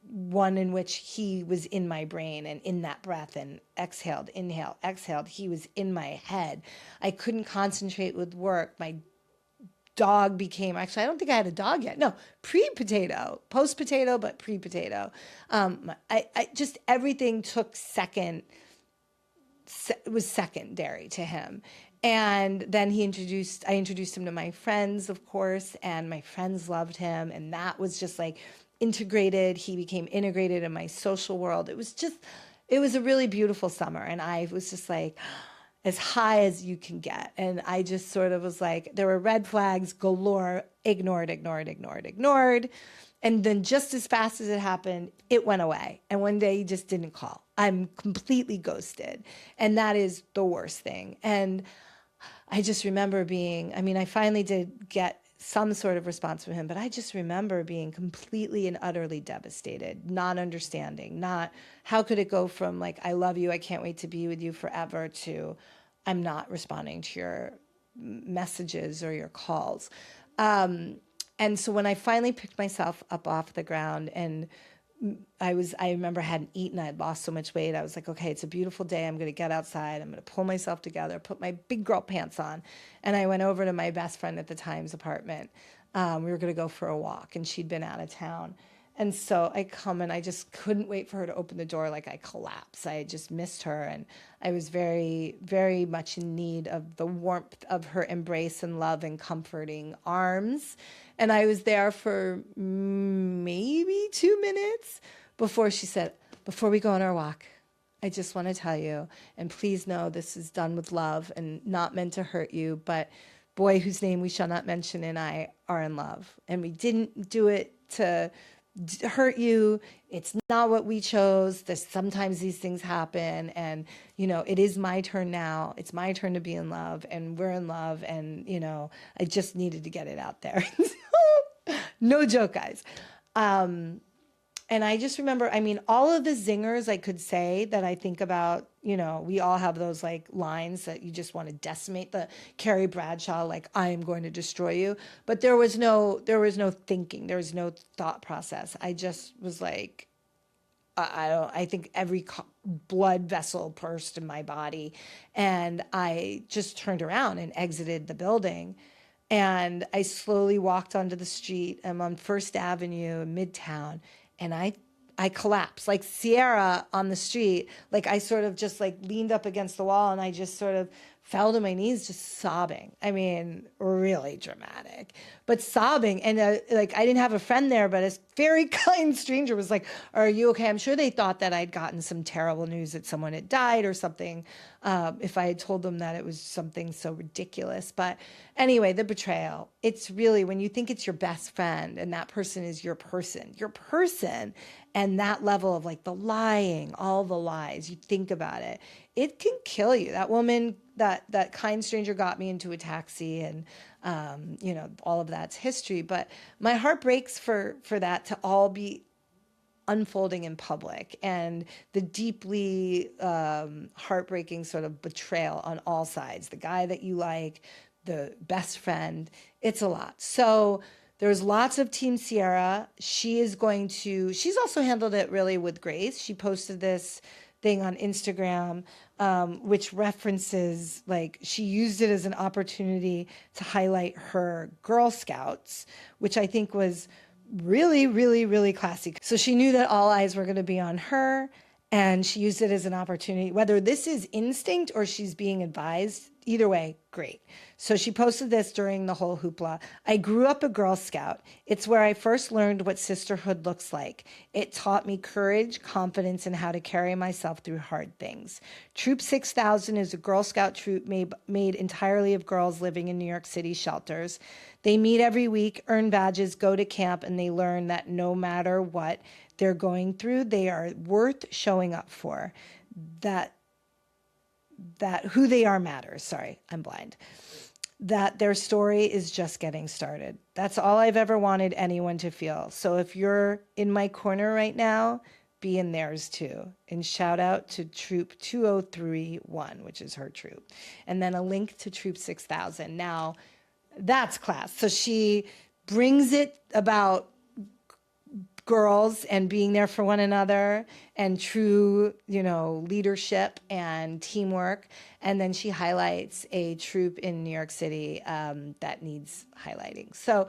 one in which he was in my brain and in that breath, and exhaled, inhaled, exhaled. He was in my head. I couldn't concentrate with work. My dog became, actually, I don't think I had a dog yet. No, pre-potato, post-potato, but pre-potato. I just, everything took was secondary to him. And then I introduced him to my friends, of course, and my friends loved him. And that was just like integrated. He became integrated in my social world. It was a really beautiful summer. And I was just like, as high as you can get. And I just sort of was like, there were red flags galore, ignored. And then just as fast as it happened, it went away. And one day he just didn't call. I'm completely ghosted. And that is the worst thing. And I just remember I finally did get some sort of response from him, but I just remember being completely and utterly devastated, not understanding, how could it go from like, I love you, I can't wait to be with you forever, to I'm not responding to your messages or your calls. And so when I finally picked myself up off the ground, and I remember I hadn't eaten, I had lost so much weight. I was like, okay, it's a beautiful day. I'm going to get outside. I'm going to pull myself together, put my big girl pants on. And I went over to my best friend at the time's apartment. We were going to go for a walk, and she'd been out of town. And so I come, and I just couldn't wait for her to open the door. Like, I collapsed. I just missed her. And I was very, very much in need of the warmth of her embrace and love and comforting arms. And I was there for maybe 2 minutes before she said, before we go on our walk, I just want to tell you, and please know this is done with love and not meant to hurt you, but boy whose name we shall not mention and I are in love. And we didn't do it to hurt you. It's not what we chose. Sometimes these things happen, and it is my turn now. It's my turn to be in love, and we're in love, and I just needed to get it out there. No joke, guys. And I just remember, all of the zingers I could say that I think about, we all have those like lines that you just want to decimate, the Carrie Bradshaw, like, I am going to destroy you. But there was no thinking. There was no thought process. I just was like, I think every blood vessel burst in my body. And I just turned around and exited the building. And I slowly walked onto the street. I'm on First Avenue in Midtown. and I collapsed. Like Sierra on the street, like I sort of just like leaned up against the wall and I just sort of fell to my knees just sobbing. I mean, really dramatic, but sobbing. And like I didn't have a friend there, but a very kind stranger was like, "Are you okay?" I'm sure they thought that I'd gotten some terrible news that someone had died or something, if I had told them that it was something so ridiculous. But anyway, the betrayal, it's really when you think it's your best friend and that person is your person, and that level of like the lying, all the lies, you think about it, it can kill you. That woman, that kind stranger got me into a taxi, and you know, all of that's history. But my heart breaks for that to all be unfolding in public, and the deeply heartbreaking sort of betrayal on all sides. The guy that you like, the best friend, it's a lot. So there's lots of Team Sierra. She's also handled it really with grace. She posted this thing on Instagram, which references, like, she used it as an opportunity to highlight her Girl Scouts, which I think was really, really, really classy. So she knew that all eyes were going to be on her, and she used it as an opportunity. Whether this is instinct or she's being advised, either way, great. So she posted this during the whole hoopla. "I grew up a Girl Scout. It's where I first learned what sisterhood looks like. It taught me courage, confidence, and how to carry myself through hard things. Troop 6000 is a Girl Scout troop made entirely of girls living in New York City shelters. They meet every week, earn badges, go to camp, and they learn that no matter what they're going through, they are worth showing up for. That who they are matters." Sorry, I'm blind. "That their story is just getting started. That's all I've ever wanted anyone to feel. So if you're in my corner right now, be in theirs too." And shout out to Troop 2031, which is her troop. And then a link to Troop 6000. Now, that's class. So she brings it about girls and being there for one another and true, leadership and teamwork. And then she highlights a troop in New York City that needs highlighting. So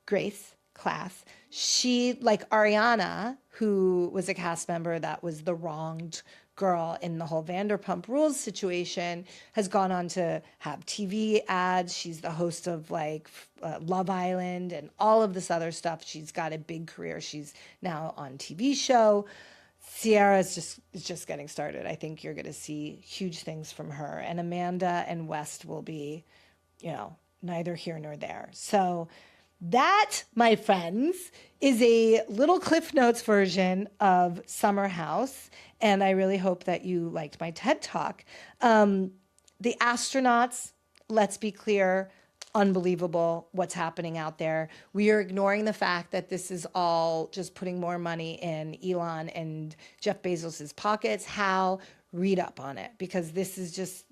grace, class. She, like Ariana, who was a cast member that was the wronged girl in the whole Vanderpump Rules situation, has gone on to have TV ads. She's the host of Love Island and all of this other stuff. She's got a big career. She's now on TV show. Sierra is just getting started. I think you're going to see huge things from her. And Amanda and West will be, neither here nor there. So that, my friends, is a little Cliff Notes version of Summer House. And I really hope that you liked my TED Talk. The astronauts, let's be clear, unbelievable what's happening out there. We are ignoring the fact that this is all just putting more money in Elon and Jeff Bezos's pockets. How? Read up on it, because this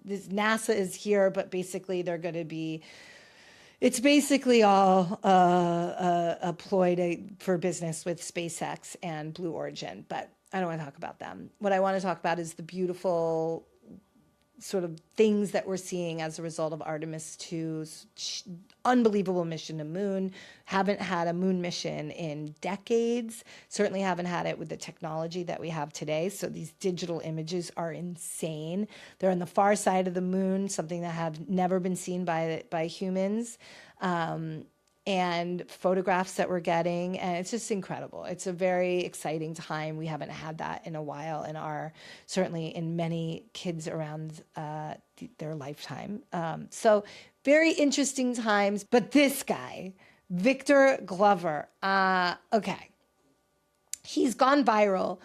NASA is here, but basically they're going to be, it's basically all a ploy for business with SpaceX and Blue Origin, but I don't want to talk about them. What I want to talk about is the beautiful sort of things that we're seeing as a result of Artemis 2's unbelievable mission to moon. Haven't had a moon mission in decades. Certainly haven't had it with the technology that we have today. So these digital images are insane. They're on the far side of the moon, something that have never been seen by humans. And photographs that we're getting, and it's just incredible. It's a very exciting time. We haven't had that in a while certainly in many kids around their lifetime. So very interesting times. But this guy, Victor Glover, okay, he's gone viral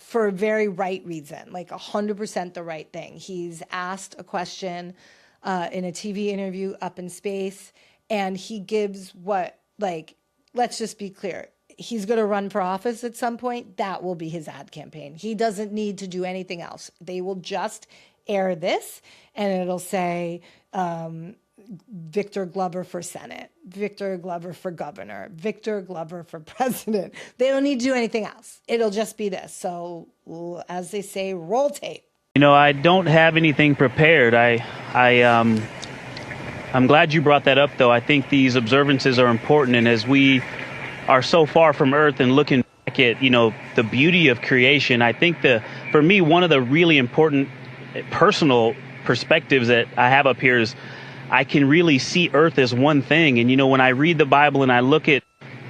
for a very right reason, 100% the right thing. He's asked a question in a TV interview up in space, and he gives let's just be clear. He's going to run for office at some point. That will be his ad campaign. He doesn't need to do anything else. They will just air this, and it'll say Victor Glover for Senate, Victor Glover for governor, Victor Glover for president. They don't need to do anything else. It'll just be this. So, as they say, roll tape. I don't have anything prepared. I'm glad you brought that up, though. I think these observances are important, and as we are so far from Earth and looking back back at, the beauty of creation, I think for me, one of the really important personal perspectives that I have up here is I can really see Earth as one thing. And, when I read the Bible and I look at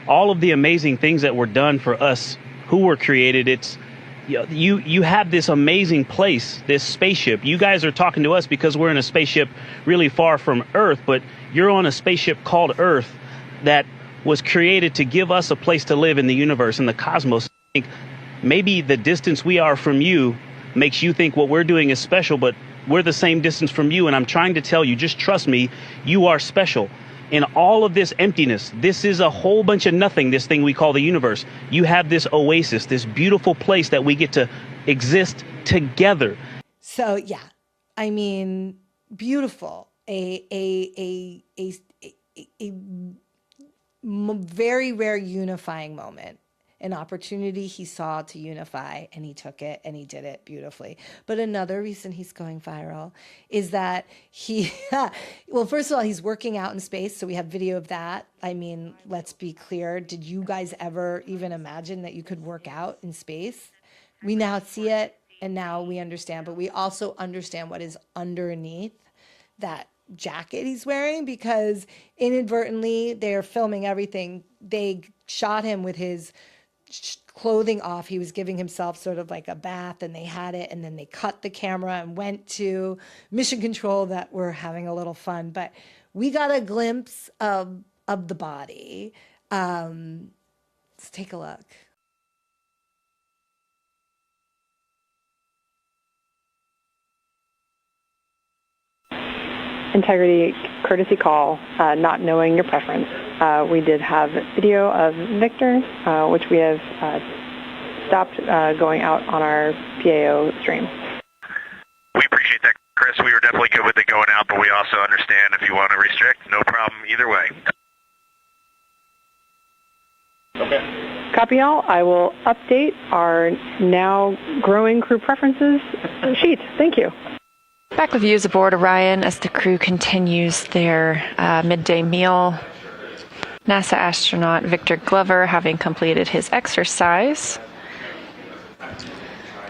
all of the amazing things that were done for us who were created, it's, you have this amazing place, this spaceship. You guys are talking to us because we're in a spaceship really far from Earth, but you're on a spaceship called Earth that was created to give us a place to live in the universe, in the cosmos. I think maybe the distance we are from you makes you think what we're doing is special, but we're the same distance from you. And I'm trying to tell you, just trust me, you are special. In all of this emptiness, this is a whole bunch of nothing, this thing we call the universe. You have this oasis, this beautiful place that we get to exist together. So, yeah, I mean, beautiful. A very rare unifying moment. An opportunity he saw to unify, and he took it and he did it beautifully. But another reason he's going viral is that well, first of all, he's working out in space. So we have video of that. I mean, let's be clear. Did you guys ever even imagine that you could work out in space? We now see it and now we understand, but we also understand what is underneath that jacket he's wearing, because inadvertently they're filming everything. They shot him with his clothing off. He was giving himself sort of like a bath, and they had it, and then they cut the camera and went to mission control that we're having a little fun. But we got a glimpse of the body. Let's take a look. Integrity courtesy call, not knowing your preference. We did have video of Victor, which we have stopped going out on our PAO stream. We appreciate that, Chris. We were definitely good with it going out, but we also understand if you want to restrict, no problem either way. Okay. Copy all. I will update our now growing crew preferences sheet. Thank you. Back with views aboard Orion as the crew continues their midday meal. NASA astronaut Victor Glover having completed his exercise.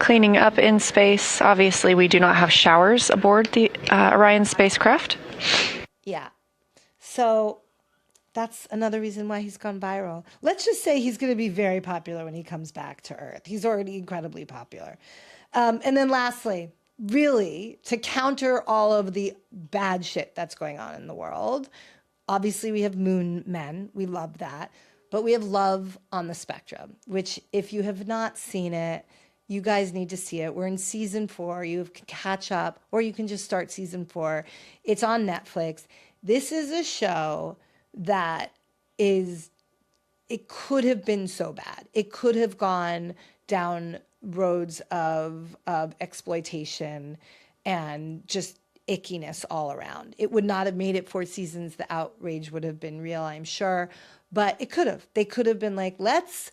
Cleaning up in space. Obviously, we do not have showers aboard the Orion spacecraft. Yeah. So that's another reason why he's gone viral. Let's just say he's going to be very popular when he comes back to Earth. He's already incredibly popular. And then lastly, really, to counter all of the bad shit that's going on in the world, obviously we have moon men. We love that. But we have Love on the Spectrum, which if you have not seen it, you guys need to see it. We're in season 4. You can catch up, or you can just start season 4. It's on Netflix. This is a show that it could have been so bad. It could have gone down roads of exploitation and just ickiness all around. It would not have made it 4 seasons. The outrage would have been real, I'm sure, but it could have. They could have been like, let's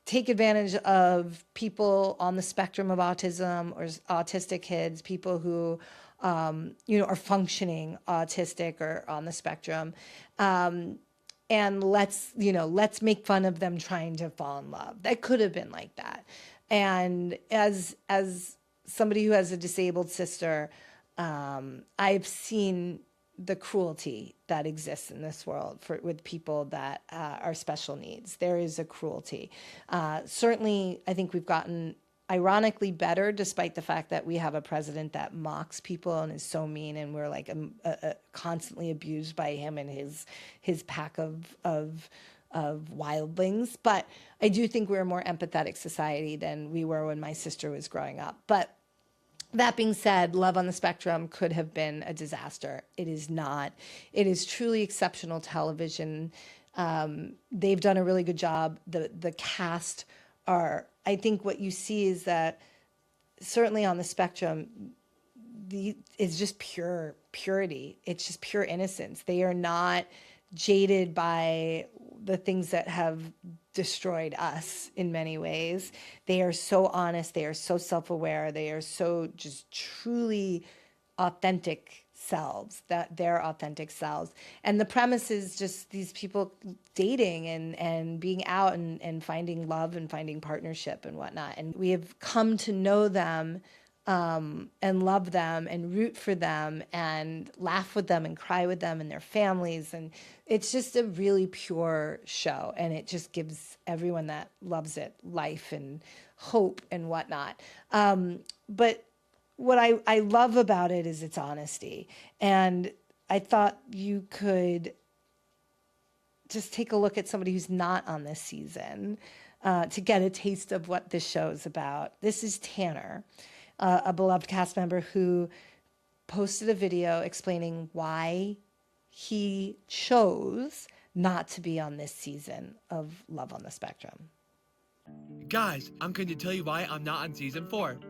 take advantage of people on the spectrum of autism or autistic kids, people who are functioning autistic or on the spectrum. And let's make fun of them trying to fall in love. That could have been like that. And as somebody who has a disabled sister, I've seen the cruelty that exists in this world with people that are special needs. There is a cruelty. Certainly, I think we've gotten ironically better, despite the fact that we have a president that mocks people and is so mean, and we're like constantly abused by him and his pack of wildlings. But I do think we're a more empathetic society than we were when my sister was growing up. But that being said, Love on the Spectrum could have been a disaster. It is not. It is truly exceptional television. They've done a really good job. The cast are, I think what you see is that certainly on the spectrum, it's just pure purity. It's just pure innocence. They are not jaded by the things that have destroyed us in many ways. They are so honest. They are so self-aware. They are so just truly authentic selves, that their authentic selves. And the premise is just these people dating and being out and finding love and finding partnership and whatnot. And we have come to know them and love them and root for them and laugh with them and cry with them and their families. And it's just a really pure show. And it just gives everyone that loves it life and hope and whatnot. But what I love about it is its honesty. And I thought you could just take a look at somebody who's not on this season to get a taste of what this show is about. This is Tanner, a beloved cast member who posted a video explaining why he chose not to be on this season of Love on the Spectrum. Guys, I'm going to tell you why I'm not on season 4.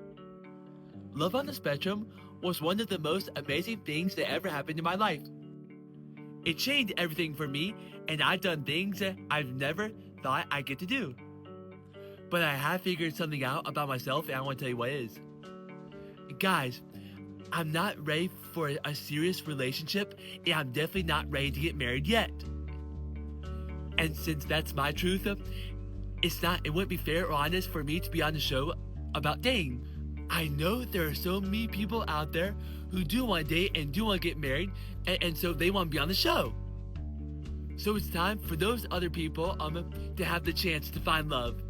Love on the Spectrum was one of the most amazing things that ever happened in my life. It changed everything for me, and I've done things that I've never thought I'd get to do. But I have figured something out about myself, and I want to tell you what it is. Guys, I'm not ready for a serious relationship, and I'm definitely not ready to get married yet. And since that's my truth, it wouldn't be fair or honest for me to be on the show about dating. I know there are so many people out there who do want to date and do want to get married, and so they want to be on the show. So it's time for those other people to have the chance to find love.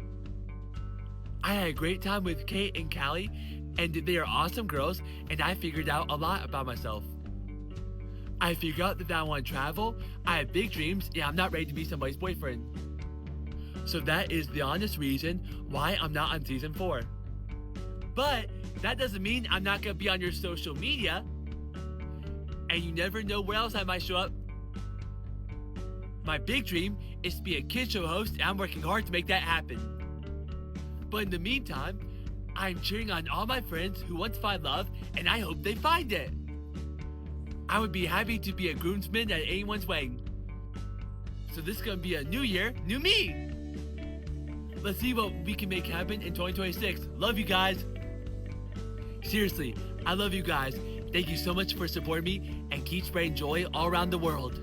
I had a great time with Kate and Callie, and they are awesome girls, and I figured out a lot about myself. I figured out that I want to travel, I have big dreams, and I'm not ready to be somebody's boyfriend. So that is the honest reason why I'm not on season 4. But that doesn't mean I'm not going to be on your social media, and you never know where else I might show up. My big dream is to be a kid show host, and I'm working hard to make that happen. But in the meantime, I'm cheering on all my friends who want to find love, and I hope they find it. I would be happy to be a groomsman at anyone's wedding. So this is going to be a new year, new me. Let's see what we can make happen in 2026. Love you guys. Seriously, I love you guys. Thank you so much for supporting me and keep spreading joy all around the world.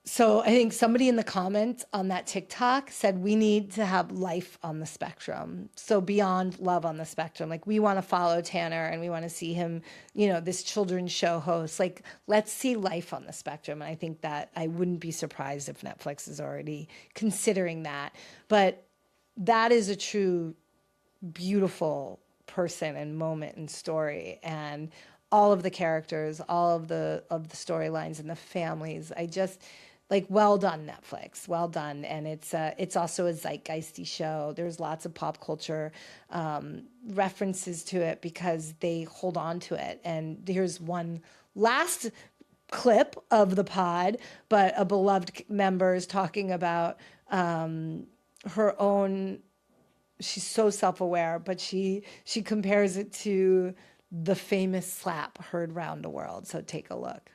So I think somebody in the comments on that TikTok said we need to have life on the spectrum. So beyond Love on the Spectrum, like we want to follow Tanner and we want to see him, this children's show host. Like, let's see life on the spectrum. And I think that I wouldn't be surprised if Netflix is already considering that. But that is a true, beautiful person and moment and story. And all of the characters, all of the storylines and the families, well done, Netflix. Well done. And it's also a zeitgeisty show. There's lots of pop culture references to it because they hold on to it. And here's one last clip of the pod, but a beloved member is talking about her own. She's so self-aware, but she compares it to the famous slap heard round the world. So take a look.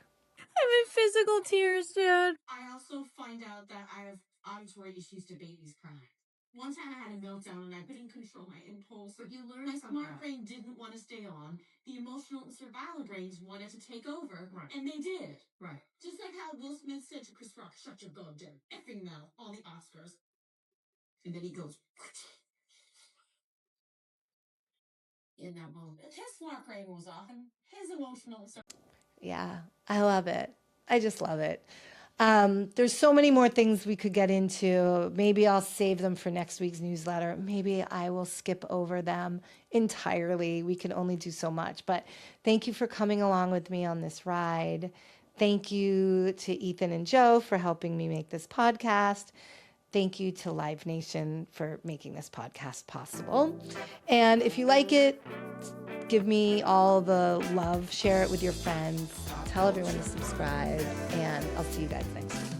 I'm in physical tears, Dad. I also find out that I have auditory issues to babies crying. One time I had a meltdown and I couldn't control my impulse. But you learned my smart brain didn't want to stay on. The emotional and survival brains wanted to take over, right. And they did. Right. Just like how Will Smith said to Chris Rock, "Shut your goddamn effing mouth" on the Oscars. And then he goes in that moment. His smart brain was off and his emotional. Yeah, I love it. I just love it. There's so many more things we could get into. Maybe I'll save them for next week's newsletter. Maybe I will skip over them entirely. We can only do so much. But thank you for coming along with me on this ride. Thank you to Ethan and Joe for helping me make this podcast. Thank you to Live Nation for making this podcast possible. And if you like it, give me all the love. Share it with your friends. Tell everyone to subscribe. And I'll see you guys next week.